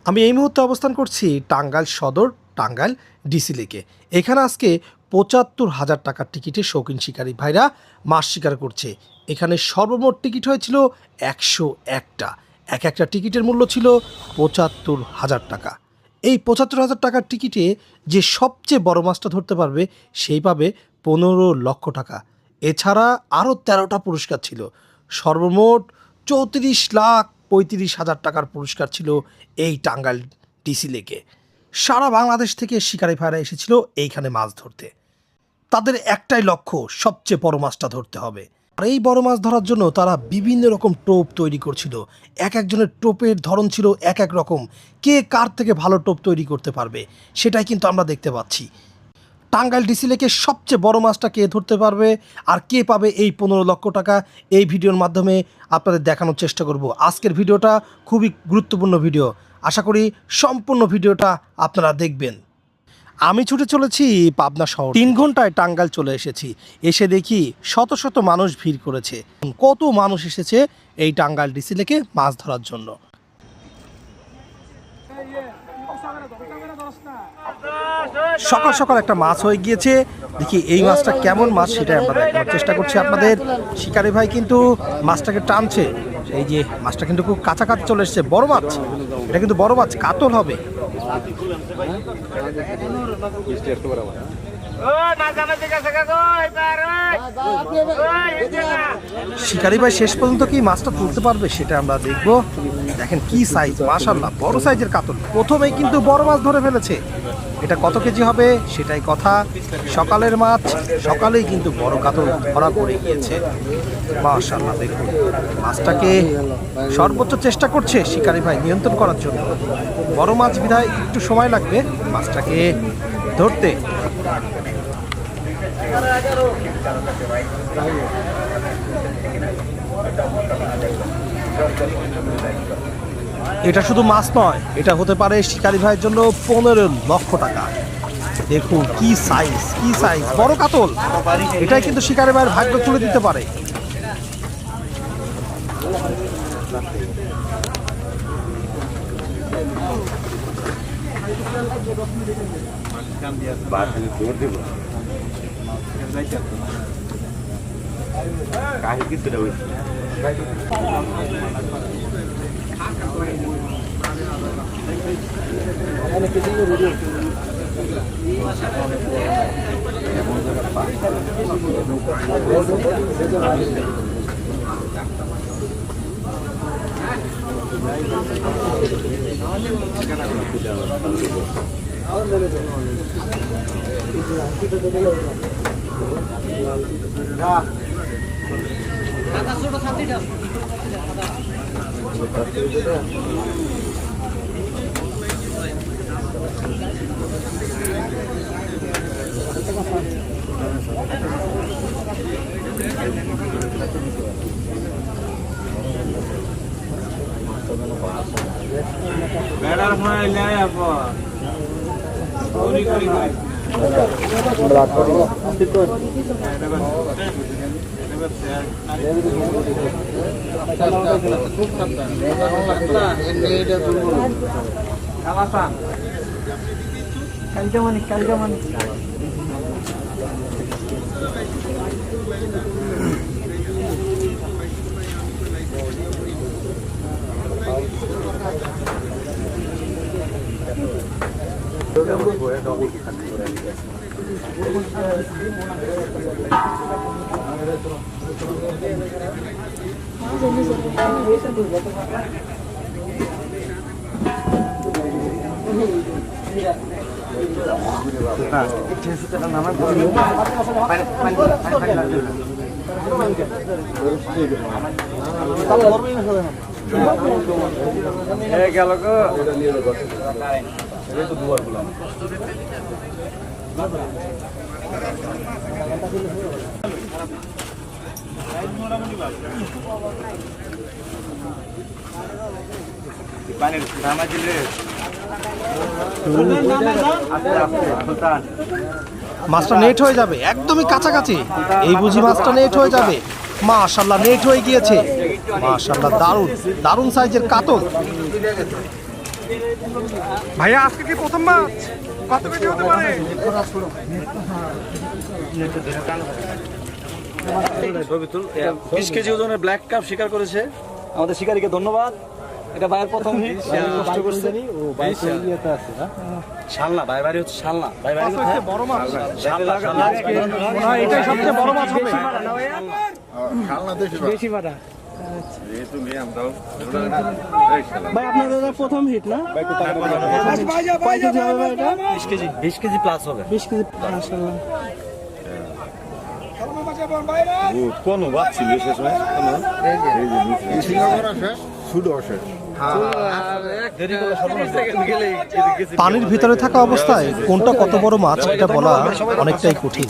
আমি এই মুহূর্তে অবস্থান করছি টাঙ্গাইল সদর, টাঙ্গাইল ডিসি লেকে। এখানে আজকে ৭৫,০০০ টাকার টিকিটে শৌখিন শিকারী ভাইরা মাছ শিকার করছে। এখানে সর্বমোট টিকিট হয়েছিল ১০১টা। এক একটা টিকিটের মূল্য ছিল ৭৫,০০০ টাকা। এই ৭৫,০০০ টাকার টিকিটে যে সবচেয়ে বড় মাছটা ধরতে পারবে সেই পাবে ১৫ লক্ষ টাকা। এছাড়া আরও ১৩টা পুরস্কার ছিল। সর্বমোট ৩৪,৩৫,০০০ টাকার পুরস্কার ছিল এই টাঙ্গাইল ডিসি লেকে। সারা বাংলাদেশ থেকে শিকারী ভাইরা এসেছিল এইখানে মাছ ধরতে। তাদের একটাই লক্ষ্য, সবচেয়ে বড় মাছটা ধরতে হবে। আর এই বড় মাছ ধরার জন্য তারা বিভিন্ন রকম টোপ তৈরি করছিল। এক একজনের টোপের ধরন ছিল এক এক রকম। কে কার থেকে ভালো টোপ তৈরি করতে পারবে সেটাই কিন্তু আমরা দেখতে পাচ্ছি। টাঙ্গাইল ডিসি লেকে সবচেয়ে বড় মাছটা কে ধরতে পারবে আর কে পাবে এই ১৫ লক্ষ টাকা, এই ভিডিওর মাধ্যমে আপনাদের দেখানোর চেষ্টা করব। আজকের ভিডিওটা খুবই গুরুত্বপূর্ণ ভিডিও। আশা করি সম্পূর্ণ ভিডিওটা আপনারা দেখবেন। আমি ছুটে চলেছি পাবনা শহর। ৩ ঘন্টায় টাঙ্গাইল চলে এসেছি। এসে দেখি শত শত মানুষ ভিড় করেছে। কত মানুষ এসেছে এই টাঙ্গাইল ডিসি লেকে মাছ ধরার জন্য। সকাল সকাল একটা মাছ হয়ে গিয়েছে। দেখি এই মাছটা কেমন মাছ সেটাই আমরা দেখানোর চেষ্টা করছি আপনাদের। শিকারি ভাই কিন্তু মাছটাকে টানছে। এই যে মাছটা কিন্তু খুব কাছাকাছি চলে এসছে। বড় মাছ, এটা কিন্তু বড় মাছ, কাতল হবে। শিকারি ভাই শেষ পর্যন্ত কি মাছটা তুলতে পারবে সেটা আমরা দেখবো। দেখেন কি সাইজ, মাশাআল্লাহ বড় সাইজের কাতল। প্রথমেই কিন্তু বড় মাছ ধরে ফেলেছে। এটা কত কেজি হবে সেটাই কথা। সকালের মাছ, সকালেই কিন্তু বড় কাতল ধরা পড়ে গিয়েছে। মাশাআল্লাহ দেখুন, মাছটাকে সর্বোচ্চ চেষ্টা করছে শিকারি ভাই নিয়ন্ত্রণ করার জন্য। বড় মাছ বিধায় একটু সময় লাগবে মাছটাকে ধরতে। এটা শুধু মাছ নয়, এটা হতে পারে শিকারি ভাইয়ের জন্য ১৫ লক্ষ টাকা। দেখুন কি সাইজ, কি সাইজ, বড় কাতল। এটাই কিন্তু শিকারি ভাইয়ের ভাগ্য তুলে দিতে পারে। গেল গো মাছটা নেট হয়ে যাবে, একদমই কাছাকাছি। এই বুঝি মাছটা নেট হয়ে যাবে। মাশাআল্লাহ নেট হয়ে গিয়েছে। মাশাআল্লাহ দারুণ দারুণ সাইজের কাতল। ভাইয়া আজকে কি প্রথম মাছ? কত কেজি হতে পারে? 20 কেজি ওজনের ব্ল্যাক কাপ শিকার করেছে আমাদের শিকারীকে ধন্যবাদ। এটা ভাইয়ের প্রথম হিট, কষ্ট করছে। শালনা ভাই বাড়ি হচ্ছে শালনা, ভাই বাড়ি হচ্ছে বড় মাছ। শালনা। মনে হয় এটাই সবচেয়ে বড় মাছ হবে। ভাই আপনাদের প্রথম হিট না? কয় কেজি হবে ভাই এটা? 20 কেজি প্লাস হবে। 20 কেজি মাশাআল্লাহ। কোন বাদ ছিল শেষ হয় পানির ভিতরে থাকা অবস্থায় কোনটা কত বড় মাছ এটা বলা অনেকটাই কঠিন।